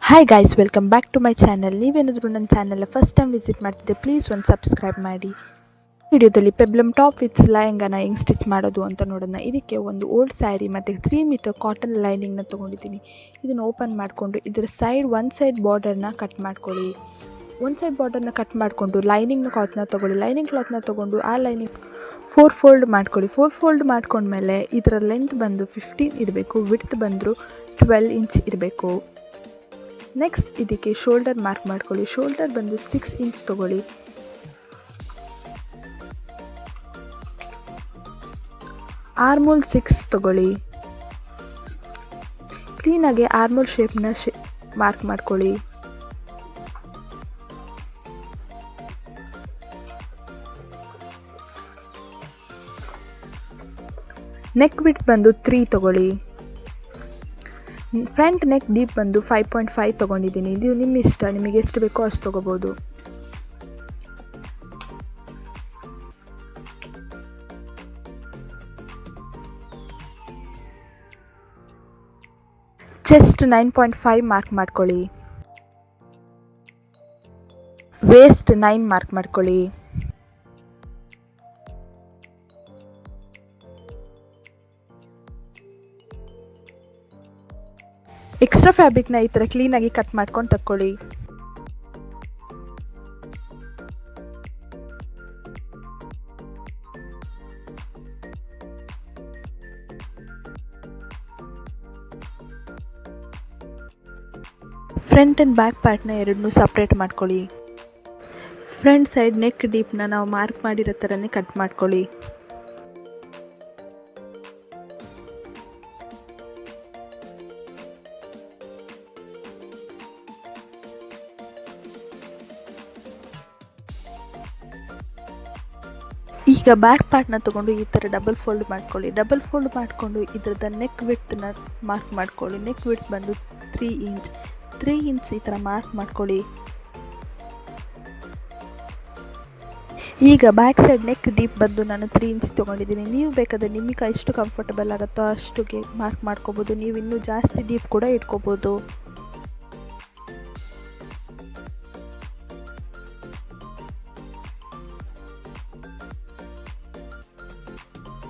Hi guys, welcome back to my channel. ನೀವೇನಾದರೂ ನನ್ನ channel first time visit ಮಾಡ್ತಿದ್ದೆ, please ಒಂದು ಸಬ್ಸ್ಕ್ರೈಬ್ ಮಾಡಿ. ವಿಡಿಯೋದಲ್ಲಿ ಪೆಬ್ಲಮ್ ಟಾಪ್ ವಿತ್ ಲಯಂಗಾನ ಹೆಂಗೆ ಸ್ಟಿಚ್ ಮಾಡೋದು ಅಂತ ನೋಡೋಣ. ಇದಕ್ಕೆ ಒಂದು ಓಲ್ಡ್ ಸ್ಯಾರಿ ಮತ್ತು 3 ಮೀಟರ್ ಕಾಟನ್ ಲೈನಿಂಗ್ನ ತೊಗೊಂಡಿದ್ದೀನಿ. ಇದನ್ನು ಓಪನ್ ಮಾಡಿಕೊಂಡು ಇದರ ಒಂದು ಸೈಡ್ ಬಾರ್ಡರ್ನ ಕಟ್ ಮಾಡ್ಕೊಳ್ಳಿ. ಒಂದು ಸೈಡ್ ಬಾರ್ಡರ್ನ ಕಟ್ ಮಾಡಿಕೊಂಡು ಲೈನಿಂಗ್ ಕ್ಲಾತ್ನ ತೊಗೊಳ್ಳಿ. ಲೈನಿಂಗ್ ಕ್ಲಾತ್ನ ತೊಗೊಂಡು ಆ ಲೈನಿಂಗ್ 4 ಫೋಲ್ಡ್ ಮಾಡ್ಕೊಳ್ಳಿ. 4 ಫೋಲ್ಡ್ ಮಾಡ್ಕೊಂಡ್ಮೇಲೆ ಇದರ ಲೆಂತ್ ಬಂದು 15 ಇರಬೇಕು, ವಿಡ್ತ್ ಬಂದರೂ 12 ಇಂಚ್ ಇರಬೇಕು. ನೆಕ್ಸ್ಟ್ ಇದಕ್ಕೆ ಶೋಲ್ಡರ್ ಮಾರ್ಕ್ ಮಾಡ್ಕೊಳ್ಳಿ. ಶೋಲ್ಡರ್ ಬಂದು 6 ಇಂಚ್ ತೊಗೊಳ್ಳಿ. ಆರ್ಮೋಲ್ 6 ತೊಗೊಳ್ಳಿ. ಕ್ಲೀನಾಗಿ ಆರ್ಮೋಲ್ ಶೇಪ್ನ ಮಾರ್ಕ್ ಮಾಡ್ಕೊಳ್ಳಿ. ನೆಕ್ ವಿಡ್ತ್ ಬಂದು 3 ತೊಗೊಳ್ಳಿ. ಫ್ರಂಟ್ ನೆಕ್ ಡೀಪ್ ಬಂದು 5.5 ತೊಗೊಂಡಿದ್ದೀನಿ. ಇದು ನಿಮ್ಮ ಇಷ್ಟ, ನಿಮಗೆ ಎಷ್ಟು ಬೇಕೋ ಅಷ್ಟು ತೊಗೋಬೋದು. ಚೆಸ್ಟ್ 9.5 ಮಾರ್ಕ್ ಮಾಡ್ಕೊಳ್ಳಿ. ವೇಸ್ಟ್ 9 ಮಾರ್ಕ್ ಮಾಡ್ಕೊಳ್ಳಿ. ಎಕ್ಸ್ಟ್ರಾ ಫ್ಯಾಬ್ರಿಕ್ನ ಈ ಥರ ಕ್ಲೀನಾಗಿ ಕಟ್ ಮಾಡ್ಕೊಂಡು ತಕ್ಕೊಳ್ಳಿ. ಫ್ರಂಟ್ ಆ್ಯಂಡ್ ಬ್ಯಾಕ್ ಪಾರ್ಟ್ನ ಎರಡನ್ನೂ ಸಪ್ರೇಟ್ ಮಾಡ್ಕೊಳ್ಳಿ. ಫ್ರಂಟ್ ಸೈಡ್ ನೆಕ್ ಡೀಪ್ನ ನಾವು ಮಾರ್ಕ್ ಮಾಡಿರೋ ಥರನೇ ಕಟ್ ಮಾಡ್ಕೊಳ್ಳಿ. ಈಗ ಬ್ಯಾಕ್ ಪಾರ್ಟ್ನ ತೊಗೊಂಡು ಈ ಥರ ಡಬಲ್ ಫೋಲ್ಡ್ ಮಾಡ್ಕೊಳ್ಳಿ. ಡಬಲ್ ಫೋಲ್ಡ್ ಮಾಡಿಕೊಂಡು ಇದರದ ನೆಕ್ ವಿಡ್ತ್ನ ಮಾರ್ಕ್ ಮಾಡ್ಕೊಳ್ಳಿ. ನೆಕ್ ವಿಡ್ತ್ ಬಂದು 3 ಇಂಚ್. 3 ಇಂಚ್ ಈ ಥರ ಮಾರ್ಕ್ ಮಾಡ್ಕೊಳ್ಳಿ. ಈಗ ಬ್ಯಾಕ್ ಸೈಡ್ ನೆಕ್ ಡೀಪ್ ಬಂದು ನಾನು 3 ಇಂಚ್ ತೊಗೊಂಡಿದ್ದೀನಿ. ನೀವು ಬೇಕಾದರೆ ನಿಮಗೆ ಎಷ್ಟು ಕಂಫರ್ಟಬಲ್ ಆಗುತ್ತೋ ಅಷ್ಟುಗೆ ಮಾರ್ಕ್ ಮಾಡ್ಕೋಬೋದು. ನೀವು ಇನ್ನೂ ಜಾಸ್ತಿ ಡೀಪ್ ಕೂಡ ಇಟ್ಕೋಬೋದು.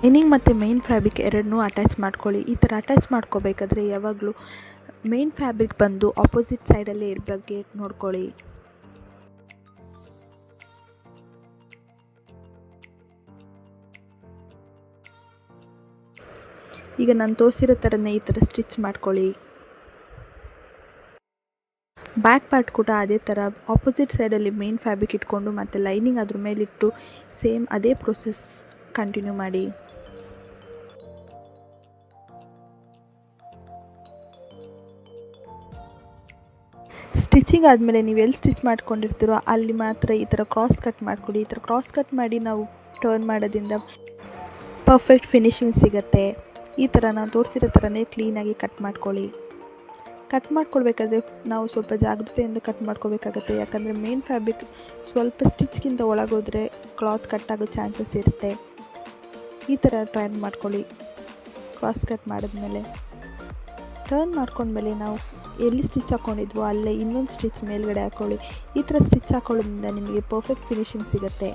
ಲೈನಿಂಗ್ ಮತ್ತು ಮೇನ್ ಫ್ಯಾಬ್ರಿಕ್ ಎರಡನ್ನೂ ಅಟ್ಯಾಚ್ ಮಾಡ್ಕೊಳ್ಳಿ. ಈ ಥರ ಅಟ್ಯಾಚ್ ಮಾಡ್ಕೋಬೇಕಾದ್ರೆ ಯಾವಾಗಲೂ ಮೇನ್ ಫ್ಯಾಬ್ರಿಕ್ ಬಂದು ಆಪೋಸಿಟ್ ಸೈಡಲ್ಲೇ ಇರೋ ಬಗ್ಗೆ ನೋಡ್ಕೊಳ್ಳಿ. ಈಗ ನಾನು ತೋರಿಸಿರೋ ಥರನೇ ಈ ಥರ ಸ್ಟಿಚ್ ಮಾಡ್ಕೊಳ್ಳಿ. ಬ್ಯಾಕ್ ಪಾರ್ಟ್ ಕೂಡ ಅದೇ ಥರ ಆಪೋಸಿಟ್ ಸೈಡಲ್ಲಿ ಮೇನ್ ಫ್ಯಾಬ್ರಿಕ್ ಇಟ್ಕೊಂಡು ಮತ್ತು ಲೈನಿಂಗ್ ಅದ್ರ ಮೇಲಿಟ್ಟು ಸೇಮ್ ಅದೇ ಪ್ರೊಸೆಸ್ ಕಂಟಿನ್ಯೂ ಮಾಡಿ. ಸ್ಟಿಚಿಂಗ್ ಆದಮೇಲೆ ನೀವು ಎಲ್ಲಿ ಸ್ಟಿಚ್ ಮಾಡ್ಕೊಂಡಿರ್ತೀರೋ ಅಲ್ಲಿ ಮಾತ್ರ ಈ ಥರ ಕ್ರಾಸ್ ಕಟ್ ಮಾಡಿಕೊಡಿ. ಈ ಥರ ಕ್ರಾಸ್ ಕಟ್ ಮಾಡಿ ನಾವು ಟರ್ನ್ ಮಾಡೋದ್ರಿಂದ ಪರ್ಫೆಕ್ಟ್ ಫಿನಿಶಿಂಗ್ ಸಿಗುತ್ತೆ. ಈ ಥರ ನಾವು ತೋರಿಸಿರೋ ಥರನೇ ಕ್ಲೀನಾಗಿ ಕಟ್ ಮಾಡ್ಕೊಳ್ಳಿ. ಕಟ್ ಮಾಡ್ಕೊಳ್ಬೇಕಾದ್ರೆ ನಾವು ಸ್ವಲ್ಪ ಜಾಗ್ರತೆಯಿಂದ ಕಟ್ ಮಾಡ್ಕೋಬೇಕಾಗತ್ತೆ. ಯಾಕಂದರೆ ಮೇನ್ ಫ್ಯಾಬ್ರಿಕ್ ಸ್ವಲ್ಪ ಸ್ಟಿಚ್ಗಿಂತ ಒಳಗೋದ್ರೆ ಕ್ಲಾತ್ ಕಟ್ಟಾಗೋ ಚಾನ್ಸಸ್ ಇರುತ್ತೆ. ಈ ಥರ ಟರ್ನ್ ಮಾಡ್ಕೊಳ್ಳಿ. ಕ್ರಾಸ್ ಕಟ್ ಮಾಡಿದ್ಮೇಲೆ ಟರ್ನ್ ಮಾಡ್ಕೊಂಡ್ಮೇಲೆ ನಾವು ಎಲ್ಲಿ ಸ್ಟಿಚ್ ಹಾಕ್ಕೊಂಡಿದ್ವೋ ಅಲ್ಲೇ ಇನ್ನೊಂದು ಸ್ಟಿಚ್ ಮೇಲ್ಗಡೆ ಹಾಕ್ಕೊಳ್ಳಿ. ಈ ಥರ ಸ್ಟಿಚ್ ಹಾಕೊಳ್ಳೋದ್ರಿಂದ ನಿಮಗೆ ಪರ್ಫೆಕ್ಟ್ ಫಿನಿಶಿಂಗ್ ಸಿಗುತ್ತೆ.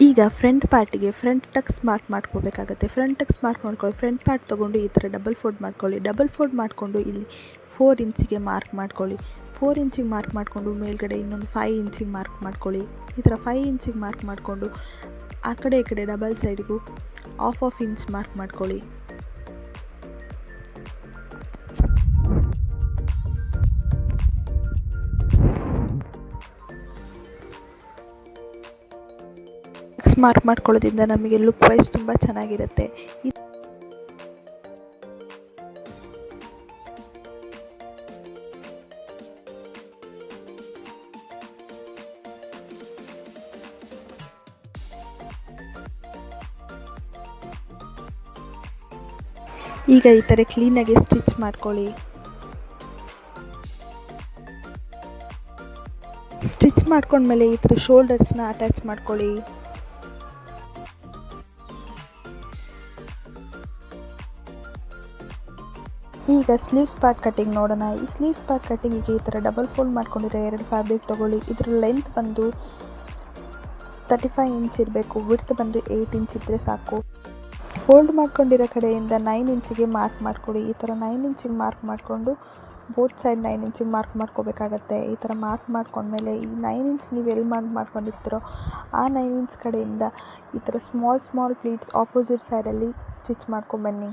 ಈಗ ಫ್ರಂಟ್ ಪಾರ್ಟಿಗೆ ಫ್ರಂಟ್ ಟಕ್ಸ್ ಮಾರ್ಕ್ ಮಾಡ್ಕೋಬೇಕಾಗತ್ತೆ. ಫ್ರಂಟ್ ಟಕ್ಸ್ ಮಾರ್ಕ್ ಮಾಡ್ಕೊಳ್ಳಿ. ಫ್ರಂಟ್ ಪಾರ್ಟ್ ತೊಗೊಂಡು ಈ ಥರ ಡಬಲ್ ಫೋಲ್ಡ್ ಮಾಡ್ಕೊಳ್ಳಿ. ಡಬಲ್ ಫೋಲ್ಡ್ ಮಾಡಿಕೊಂಡು ಇಲ್ಲಿ 4 ಇಂಚಿಗೆ ಮಾರ್ಕ್ ಮಾಡ್ಕೊಳ್ಳಿ. 4 ಇಂಚಿಗೆ ಮಾರ್ಕ್ ಮಾಡಿಕೊಂಡು ಮೇಲ್ಗಡೆ ಇನ್ನೊಂದು 5 ಇಂಚಿಗೆ ಮಾರ್ಕ್ ಮಾಡ್ಕೊಳ್ಳಿ. ಈ ಥರ 5 ಇಂಚಿಗೆ ಮಾರ್ಕ್ ಮಾಡಿಕೊಂಡು ಆ ಕಡೆ ಈ ಕಡೆ ಡಬಲ್ ಸೈಡ್ಗೂ ಹಾಫ್ ಇಂಚ್ ಮಾರ್ಕ್ ಮಾಡ್ಕೊಳ್ಳಿ. ಮಾರ್ಕ್ ಮಾಡ್ಕೊಳ್ಳೋದ್ರಿಂದ ನಮಗೆ ಲುಕ್ ವೈಸ್ ತುಂಬ ಚೆನ್ನಾಗಿರುತ್ತೆ. ಈಗ ಈ ಥರ ಕ್ಲೀನಾಗಿ ಸ್ಟಿಚ್ ಮಾಡ್ಕೊಳ್ಳಿ. ಸ್ಟಿಚ್ ಮಾಡ್ಕೊಂಡ್ಮೇಲೆ ಈ ಥರ ಶೋಲ್ಡರ್ಸ್ನ ಅಟ್ಯಾಚ್ ಮಾಡ್ಕೊಳ್ಳಿ. ಈಗ ಸ್ಲೀವ್ಸ್ ಪಾರ್ಟ್ ಕಟ್ಟಿಂಗ್ ನೋಡೋಣ. ಈ ಸ್ಲೀವ್ಸ್ ಪಾರ್ಟ್ ಕಟ್ಟಿಂಗಿಗೆ ಈ ಥರ ಡಬಲ್ ಫೋಲ್ಡ್ ಮಾಡ್ಕೊಂಡಿರೋ 2 ಫ್ಯಾಬ್ರಿಕ್ ತೊಗೊಳ್ಳಿ. ಇದರ ಲೆಂತ್ ಬಂದು 35 ಇಂಚ್ ಇರಬೇಕು, ವಿಡ್ತ್ ಬಂದು 8 ಇಂಚ್ ಇದ್ದರೆ ಸಾಕು. ಫೋಲ್ಡ್ ಮಾಡ್ಕೊಂಡಿರೋ ಕಡೆಯಿಂದ 9 ಇಂಚಿಗೆ ಮಾರ್ಕ್ ಮಾಡ್ಕೊಳ್ಳಿ. ಈ ಥರ 9 ಇಂಚಿಗೆ ಮಾರ್ಕ್ ಮಾಡಿಕೊಂಡು ಬೋತ್ ಸೈಡ್ 9 ಇಂಚಿಗೆ ಮಾರ್ಕ್ ಮಾಡ್ಕೋಬೇಕಾಗತ್ತೆ. ಈ ಥರ ಮಾರ್ಕ್ ಮಾಡ್ಕೊಂಡ್ಮೇಲೆ ಈ 9 ಇಂಚ್ ನೀವು ಎಲ್ಲಿ ಮಾಡ್ಕೊಂಡಿರ್ತೀರೋ ಆ 9 ಇಂಚ್ ಕಡೆಯಿಂದ ಈ ಥರ ಸ್ಮಾಲ್ ಪ್ಲೀಟ್ಸ್ ಆಪೋಸಿಟ್ ಸೈಡಲ್ಲಿ ಸ್ಟಿಚ್ ಮಾಡ್ಕೊಂಬನ್ನಿ.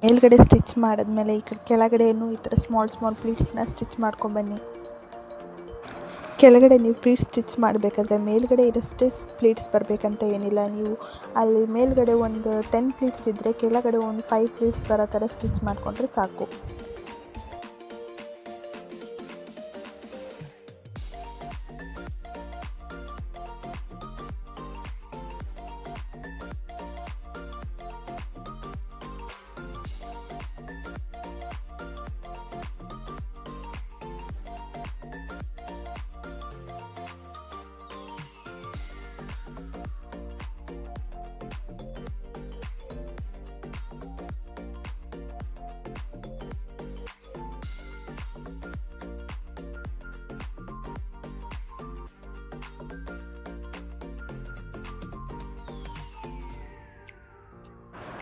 ಮೇಲ್ಗಡೆ ಸ್ಟಿಚ್ ಮಾಡಿದ್ಮೇಲೆ ಈ ಕಡೆ ಕೆಳಗಡೆಯೂ ಈ ಥರ ಸ್ಮಾಲ್ ಪ್ಲೀಟ್ಸ್ನ ಸ್ಟಿಚ್ ಮಾಡ್ಕೊಂಬನ್ನಿ. ಕೆಳಗಡೆ ನೀವು ಪ್ಲೀಟ್ಸ್ ಸ್ಟಿಚ್ ಮಾಡಬೇಕಾದ್ರೆ ಮೇಲ್ಗಡೆ ಇರೋಷ್ಟೇ ಪ್ಲೀಟ್ಸ್ ಬರಬೇಕಂತ ಏನಿಲ್ಲ. ನೀವು ಅಲ್ಲಿ ಮೇಲ್ಗಡೆ ಒಂದು 10 ಪ್ಲೀಟ್ಸ್ ಇದ್ದರೆ ಕೆಳಗಡೆ ಒಂದು 5 ಪ್ಲೀಟ್ಸ್ ಬರೋ ಥರ ಸ್ಟಿಚ್ ಮಾಡಿಕೊಂಡ್ರೆ ಸಾಕು.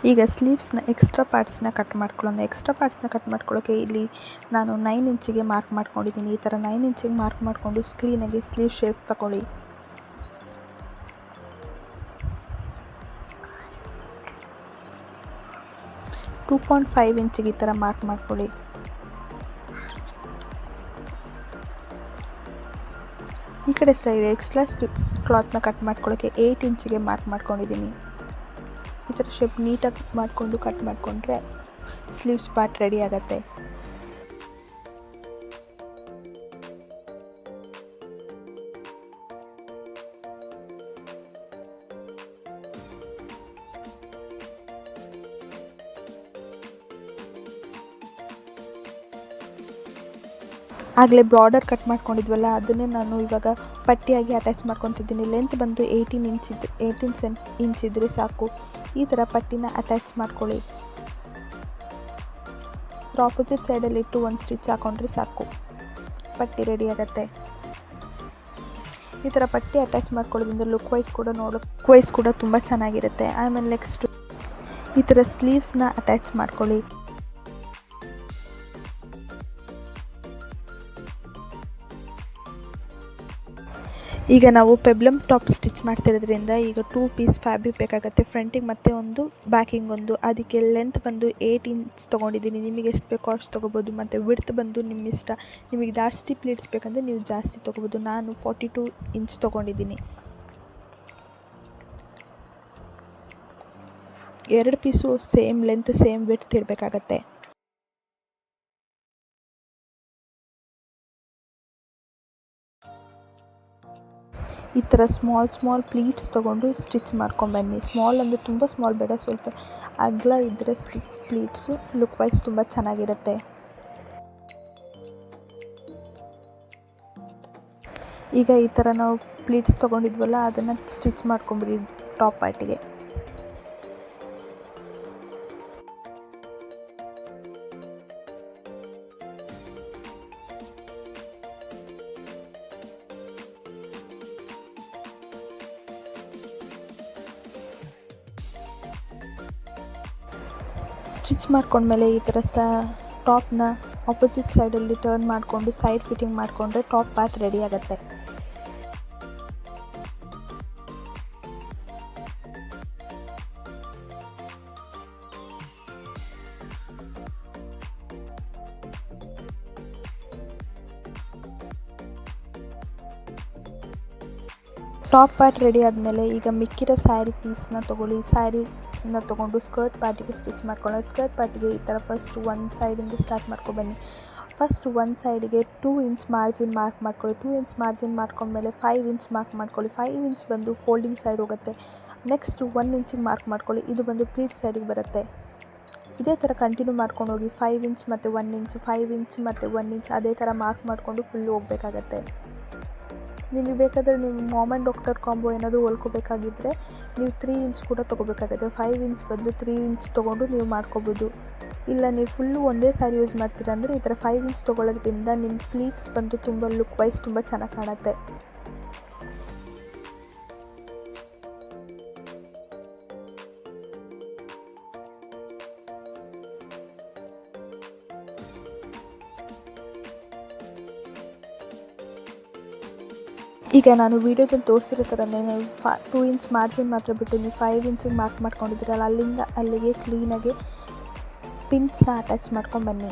ಈಗ ಸ್ಲೀವ್ಸ್ನ ಎಕ್ಸ್ಟ್ರಾ ಪಾರ್ಟ್ಸ್ನ ಕಟ್ ಮಾಡ್ಕೊಳ್ಳೋಣ. ಎಕ್ಸ್ಟ್ರಾ ಪಾರ್ಟ್ಸ್ನ ಕಟ್ ಮಾಡ್ಕೊಳ್ಳೋಕ್ಕೆ ಇಲ್ಲಿ ನಾನು 9 ಇಂಚಿಗೆ ಮಾರ್ಕ್ ಮಾಡ್ಕೊಂಡಿದ್ದೀನಿ. ಈ ಥರ 9 ಇಂಚಿಗೆ ಮಾರ್ಕ್ ಮಾಡಿಕೊಂಡು ಕ್ಲೀನಾಗಿ ಸ್ಲೀವ್ ಶೇಪ್ ತಗೊಳ್ಳಿ. ಟೂ 2.5 ಇಂಚಿಗೆ ಈ ಥರ ಮಾರ್ಕ್ ಮಾಡ್ಕೊಳ್ಳಿ. ಈ ಕಡೆ ಸೈಡ್ ಎಕ್ಸ್ಟ್ರಾ ಕ್ಲಾತ್ನ ಕಟ್ ಮಾಡ್ಕೊಳ್ಳೋಕ್ಕೆ 8 ಇಂಚಿಗೆ ಮಾರ್ಕ್ ಮಾಡ್ಕೊಂಡಿದ್ದೀನಿ. ಈ ಥರ ಶೇಪ್ ನೀಟಾಗಿ ಮಾಡಿಕೊಂಡು ಕಟ್ ಮಾಡಿಕೊಂಡ್ರೆ ಸ್ಲೀವ್ಸ್ ಪಾರ್ಟ್ ರೆಡಿ ಆಗುತ್ತೆ. ಆಗಲೇ ಬಾರ್ಡರ್ ಕಟ್ ಮಾಡ್ಕೊಂಡಿದ್ವಲ್ಲ ಅದನ್ನೇ ನಾನು ಇವಾಗ ಪಟ್ಟಿಯಾಗಿ ಅಟ್ಯಾಚ್ ಮಾಡ್ಕೊತಿದ್ದೀನಿ. ಲೆಂತ್ ಬಂದು 18 ಇಂಚ್ ಇದ್ದರೆ ಸಾಕು. ಈ ಥರ ಪಟ್ಟಿನ ಅಟ್ಯಾಚ್ ಮಾಡ್ಕೊಳ್ಳಿ. ಆಪೋಸಿಟ್ ಸೈಡಲ್ಲಿಟ್ಟು ಒಂದು ಸ್ಟಿಚ್ ಹಾಕೊಂಡ್ರೆ ಸಾಕು, ಪಟ್ಟಿ ರೆಡಿ ಆಗುತ್ತೆ. ಈ ಥರ ಪಟ್ಟಿ ಅಟ್ಯಾಚ್ ಮಾಡ್ಕೊಳ್ಳೋದ್ರಿಂದ ಲುಕ್ ವೈಸ್ ಕೂಡ ತುಂಬ ಚೆನ್ನಾಗಿರುತ್ತೆ. ಆಮೇಲೆ ನೆಕ್ಸ್ಟು ಈ ಥರ ಸ್ಲೀವ್ಸ್ನ ಅಟ್ಯಾಚ್ ಮಾಡ್ಕೊಳ್ಳಿ. ಈಗ ನಾವು ಪೆಬ್ಲಮ್ ಟಾಪ್ ಸ್ಟಿಚ್ ಮಾಡ್ತಿರೋದ್ರಿಂದ ಈಗ 2 ಪೀಸ್ ಫ್ಯಾಬ್ರಿಕ್ ಬೇಕಾಗುತ್ತೆ. ಫ್ರಂಟಿಗೆ ಮತ್ತು ಒಂದು ಬ್ಯಾಕಿಂಗ್ ಒಂದು. ಅದಕ್ಕೆ ಲೆಂತ್ ಬಂದು 8 ಇಂಚ್ ತೊಗೊಂಡಿದ್ದೀನಿ. ನಿಮಗೆ ಎಷ್ಟು ಬೇಕೋ ಅಷ್ಟು ತೊಗೋಬೋದು. ಮತ್ತು ವಿಡ್ತ್ ಬಂದು ನಿಮ್ಮ ಇಷ್ಟ. ನಿಮಗೆ ಜಾಸ್ತಿ ಪ್ಲೀಟ್ಸ್ ಬೇಕಂದರೆ ನೀವು ಜಾಸ್ತಿ ತೊಗೋಬೋದು. ನಾನು 42 ಇಂಚ್ ತೊಗೊಂಡಿದ್ದೀನಿ. 2 piece same length same width ಇರಬೇಕಾಗತ್ತೆ. ಈ ಥರ ಸ್ಮಾಲ್ ಪ್ಲೀಟ್ಸ್ ತೊಗೊಂಡು ಸ್ಟಿಚ್ ಮಾಡ್ಕೊಂಬನ್ನಿ. ಸ್ಮಾಲ್ ಅಂದರೆ ತುಂಬ ಸ್ಮಾಲ್ ಬೇಡ, ಸ್ವಲ್ಪ ಅಗಲ ಇದ್ದರೆ ಪ್ಲೀಟ್ಸು ಲುಕ್ ವೈಸ್ ತುಂಬ ಚೆನ್ನಾಗಿರುತ್ತೆ. ಈಗ ಈ ಥರ ನಾವು ಪ್ಲೀಟ್ಸ್ ತೊಗೊಂಡಿದ್ವಲ್ಲ ಅದನ್ನು ಸ್ಟಿಚ್ ಮಾಡ್ಕೊಂಬಿಡಿ ಟಾಪ್ ಪಾರ್ಟಿಗೆ. ಸ್ಟಿಚ್ ಮಾಡ್ಕೊಂಡ್ಮೇಲೆ ಈ ಥರ ಟಾಪ್ನ ಆಪೋಸಿಟ್ ಸೈಡಲ್ಲಿ ಟರ್ನ್ ಮಾಡಿಕೊಂಡು ಸೈಡ್ ಫಿಟ್ಟಿಂಗ್ ಮಾಡಿಕೊಂಡ್ರೆ ಟಾಪ್ ಪಾರ್ಟ್ ರೆಡಿ ಆಗುತ್ತೆ. ಟಾಪ್ ಪಾರ್ಟ್ ರೆಡಿ ಆದಮೇಲೆ ಈಗ ಮಿಕ್ಕಿರೋ ಸ್ಯಾರಿ ಪೀಸ್ನ ತೊಗೊಳ್ಳಿ. ಸ್ಯಾರಿನ ತೊಗೊಂಡು ಸ್ಕರ್ಟ್ ಪಾರ್ಟಿಗೆ ಸ್ಟಿಚ್ ಮಾಡ್ಕೊಳ್ಳೋದು. ಸ್ಕರ್ಟ್ ಪಾರ್ಟಿಗೆ ಈ ಥರ ಫಸ್ಟ್ ಒಂದು ಸೈಡಿಂದ ಸ್ಟಾರ್ಟ್ ಮಾಡ್ಕೊಬನ್ನಿ. ಫಸ್ಟ್ ಒಂದು ಸೈಡಿಗೆ 2 ಇಂಚ್ ಮಾರ್ಜಿನ್ ಮಾರ್ಕ್ ಮಾಡ್ಕೊಳ್ಳಿ. 2 ಇಂಚ್ ಮಾರ್ಜಿನ್ ಮಾಡ್ಕೊಂಡ್ಮೇಲೆ 5 ಇಂಚ್ ಮಾರ್ಕ್ ಮಾಡ್ಕೊಳ್ಳಿ. 5 ಇಂಚ್ ಬಂದು ಫೋಲ್ಡಿಂಗ್ ಸೈಡ್ ಹೋಗುತ್ತೆ. ನೆಕ್ಸ್ಟು 1 ಇಂಚಿಗೆ ಮಾರ್ಕ್ ಮಾಡ್ಕೊಳ್ಳಿ. ಇದು ಬಂದು ಪ್ಲೀಟ್ ಸೈಡಿಗೆ ಬರುತ್ತೆ. ಇದೇ ಥರ ಕಂಟಿನ್ಯೂ ಮಾಡ್ಕೊಂಡು ಹೋಗಿ 5 ಇಂಚ್ ಮತ್ತು 1 ಇಂಚ್, 5 ಇಂಚ್ ಮತ್ತು 1 ಇಂಚ್ ಅದೇ ಥರ ಮಾರ್ಕ್ ಮಾಡಿಕೊಂಡು ಫುಲ್ಲು ಹೋಗಬೇಕಾಗತ್ತೆ. ನಿಮಗೆ ಬೇಕಾದರೆ ನೀವು ಮಾಮ್ ಆ್ಯಂಡ್ ಡಾಕ್ಟರ್ ಕಾಂಬೋ ಏನಾದರೂ ಹೊಲ್ಕೋಬೇಕಾಗಿದ್ದರೆ ನೀವು 3 ಇಂಚ್ ಕೂಡ ತೊಗೋಬೇಕಾಗುತ್ತೆ. 5 ಇಂಚ್ ಬದಲು 3 ಇಂಚ್ ತೊಗೊಂಡು ನೀವು ಮಾಡ್ಕೋಬೋದು. ಇಲ್ಲ ನೀವು ಫುಲ್ಲು ಒಂದೇ ಸ್ಯಾರಿ ಯೂಸ್ ಮಾಡ್ತೀರಾ ಅಂದರೆ ಈ ಥರ 5 ಇಂಚ್ ತೊಗೊಳ್ಳೋದ್ರಿಂದ ನಿಮ್ಮ ಪ್ಲೀಟ್ಸ್ ಬಂದು ತುಂಬ ಲುಕ್ ವೈಸ್ ತುಂಬ ಚೆನ್ನಾಗಿ ಕಾಣುತ್ತೆ. ಈಗ ನಾನು ವೀಡಿಯೋದಲ್ಲಿ ತೋರಿಸಿರೋ ಥರನೇ ನೀವು 2 ಇಂಚ್ ಮಾರ್ಜಿನ್ ಮಾತ್ರ ಬಿಟ್ಟು ನೀವು 5 ಇಂಚಿಗೆ ಮಾರ್ಕ್ ಮಾಡ್ಕೊಂಡಿದ್ದೀರಲ್ಲ ಅಲ್ಲಿಂದ ಅಲ್ಲಿಗೆ ಕ್ಲೀನಾಗಿ ಪಿನ್ಸ್ನ ಅಟ್ಯಾಚ್ ಮಾಡ್ಕೊಂಡ್ಬನ್ನಿ.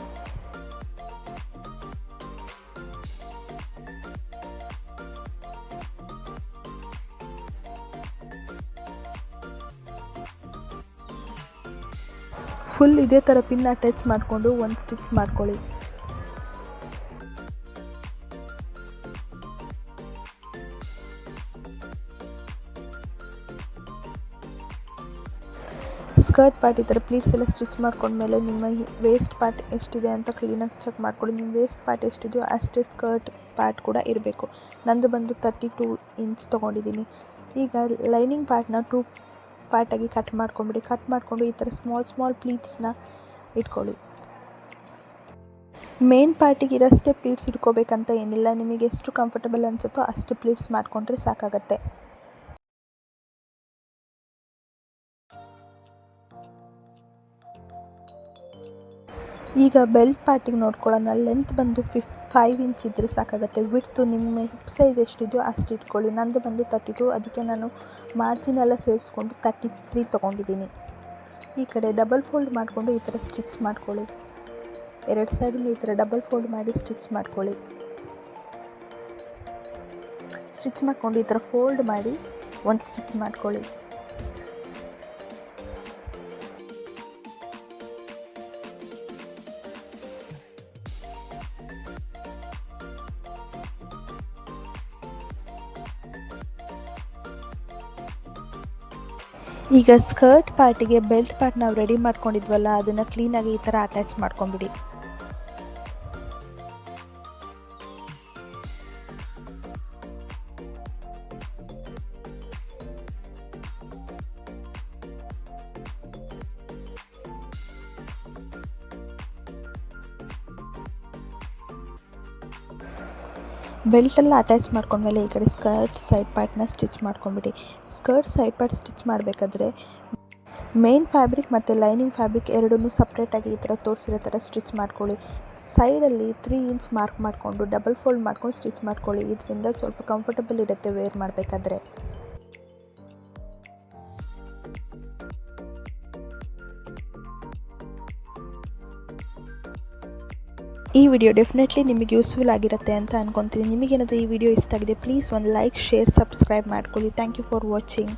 ಫುಲ್ ಇದೇ ಥರ ಪಿನ್ ಅಟ್ಯಾಚ್ ಮಾಡಿಕೊಂಡು ಒಂದು ಸ್ಟಿಚ್ ಮಾಡ್ಕೊಳ್ಳಿ. ಸ್ಕರ್ಟ್ ಪಾರ್ಟ್ ಈ ಥರ ಪ್ಲೀಟ್ಸ್ ಎಲ್ಲ ಸ್ಟಿಚ್ ಮಾಡ್ಕೊಂಡ್ಮೇಲೆ ನಿಮ್ಮ ವೇಸ್ಟ್ ಪಾರ್ಟ್ ಎಷ್ಟಿದೆ ಅಂತ ಕ್ಲೀನಾಗಿ ಚೆಕ್ ಮಾಡ್ಕೊಳ್ಳಿ. ನಿಮ್ಮ ವೇಸ್ಟ್ ಪಾರ್ಟ್ ಎಷ್ಟಿದೆಯೋ ಅಷ್ಟೇ ಸ್ಕರ್ಟ್ ಪಾರ್ಟ್ ಕೂಡ ಇರಬೇಕು. ನಂದು ಬಂದು 32 ಇಂಚ್ ತೊಗೊಂಡಿದ್ದೀನಿ. ಈಗ ಲೈನಿಂಗ್ ಪಾರ್ಟ್ನ 2 ಪಾರ್ಟಾಗಿ ಕಟ್ ಮಾಡ್ಕೊಂಬಿಡಿ. ಕಟ್ ಮಾಡಿಕೊಂಡು ಈ ಥರ ಸ್ಮಾಲ್ ಪ್ಲೀಟ್ಸ್ನ ಇಟ್ಕೊಳ್ಳಿ. ಮೇನ್ ಪಾರ್ಟಿಗೆ ಇರೋಷ್ಟೇ ಪ್ಲೀಟ್ಸ್ ಇಟ್ಕೋಬೇಕಂತ ಏನಿಲ್ಲ. ನಿಮಗೆ ಎಷ್ಟು ಕಂಫರ್ಟಬಲ್ ಅನಿಸುತ್ತೋ ಅಷ್ಟು ಪ್ಲೀಟ್ಸ್ ಮಾಡಿಕೊಂಡ್ರೆ ಸಾಕಾಗತ್ತೆ. ಈಗ ಬೆಲ್ಟ್ ಪಾರ್ಟಿಗೆ ನೋಡ್ಕೊಳ್ಳೋಣ. ಲೆಂತ್ ಬಂದು 5 ಇಂಚ್ ಇದ್ದರೆ ಸಾಕಾಗುತ್ತೆ. ವಿಡ್ತು ನಿಮ್ಮ ಹಿಪ್ ಸೈಜ್ ಎಷ್ಟಿದೆಯೋ ಅಷ್ಟು ಇಟ್ಕೊಳ್ಳಿ. ನಂದು ಬಂದು 32, ಅದಕ್ಕೆ ನಾನು ಮಾರ್ಜಿನ್ ಎಲ್ಲ ಸೇರಿಸ್ಕೊಂಡು 33 ತೊಗೊಂಡಿದ್ದೀನಿ. ಈ ಕಡೆ ಡಬಲ್ ಫೋಲ್ಡ್ ಮಾಡಿಕೊಂಡು ಈ ಥರ ಸ್ಟಿಚ್ ಮಾಡ್ಕೊಳ್ಳಿ. 2 ಸೈಡಲ್ಲಿ ಈ ಥರ ಡಬಲ್ ಫೋಲ್ಡ್ ಮಾಡಿ ಸ್ಟಿಚ್ ಮಾಡ್ಕೊಳ್ಳಿ. ಸ್ಟಿಚ್ ಮಾಡಿಕೊಂಡು ಈ ಥರ ಫೋಲ್ಡ್ ಮಾಡಿ ಒಂದು ಸ್ಟಿಚ್ ಮಾಡ್ಕೊಳ್ಳಿ. ಈಗ ಸ್ಕರ್ಟ್ ಪಾರ್ಟಿಗೆ ಬೆಲ್ಟ್ ಪಾರ್ಟ್ ನಾವು ರೆಡಿ ಮಾಡ್ಕೊಂಡಿದ್ವಲ್ಲ ಅದನ್ನು ಕ್ಲೀನಾಗಿ ಈ ಥರ ಅಟ್ಯಾಚ್ ಮಾಡ್ಕೊಂಬಿಡಿ. ಬೆಲ್ಟೆಲ್ಲ ಅಟ್ಯಾಚ್ ಮಾಡ್ಕೊಂಡ್ಮೇಲೆ ಈ ಕಡೆ ಸ್ಕರ್ಟ್ ಸೈಡ್ ಪಾರ್ಟ್ನ ಸ್ಟಿಚ್ ಮಾಡ್ಕೊಂಬಿಡಿ. ಸ್ಕರ್ಟ್ ಸೈಡ್ ಪಾರ್ಟ್ ಸ್ಟಿಚ್ ಮಾಡಬೇಕಾದ್ರೆ ಮೇನ್ ಫ್ಯಾಬ್ರಿಕ್ ಮತ್ತು ಲೈನಿಂಗ್ ಫ್ಯಾಬ್ರಿಕ್ ಎರಡನ್ನೂ ಸಪ್ರೇಟಾಗಿ ಈ ಥರ ತೋರಿಸಿರೋ ಥರ ಸ್ಟಿಚ್ ಮಾಡ್ಕೊಳ್ಳಿ. ಸೈಡಲ್ಲಿ 3 ಇಂಚ್ ಮಾರ್ಕ್ ಮಾಡಿಕೊಂಡು ಡಬಲ್ ಫೋಲ್ಡ್ ಮಾಡ್ಕೊಂಡು ಸ್ಟಿಚ್ ಮಾಡ್ಕೊಳ್ಳಿ. ಇದರಿಂದ ಸ್ವಲ್ಪ ಕಂಫರ್ಟಬಲ್ ಇರುತ್ತೆ ವೇರ್ ಮಾಡಬೇಕಾದ್ರೆ. ಈ ವಿಡಿಯೋ ಡೆಫಿನೆಟ್ಲಿ ನಿಮಗೆ ಯೂಸ್ಫುಲ್ ಆಗಿರುತ್ತೆ ಅಂತ ಅನ್ಕೊತೀನಿ. ನಿಮಗೇನಾದರೂ ಈ ವಿಡಿಯೋ ಇಷ್ಟ ಆಗಿದೆ ಪ್ಲೀಸ್ ಒಂದು ಲೈಕ್, ಶೇರ್, ಸಬ್ಸ್ಕ್ರೈಬ್ ಮಾಡ್ಕೊಳ್ಳಿ. Thank you for watching.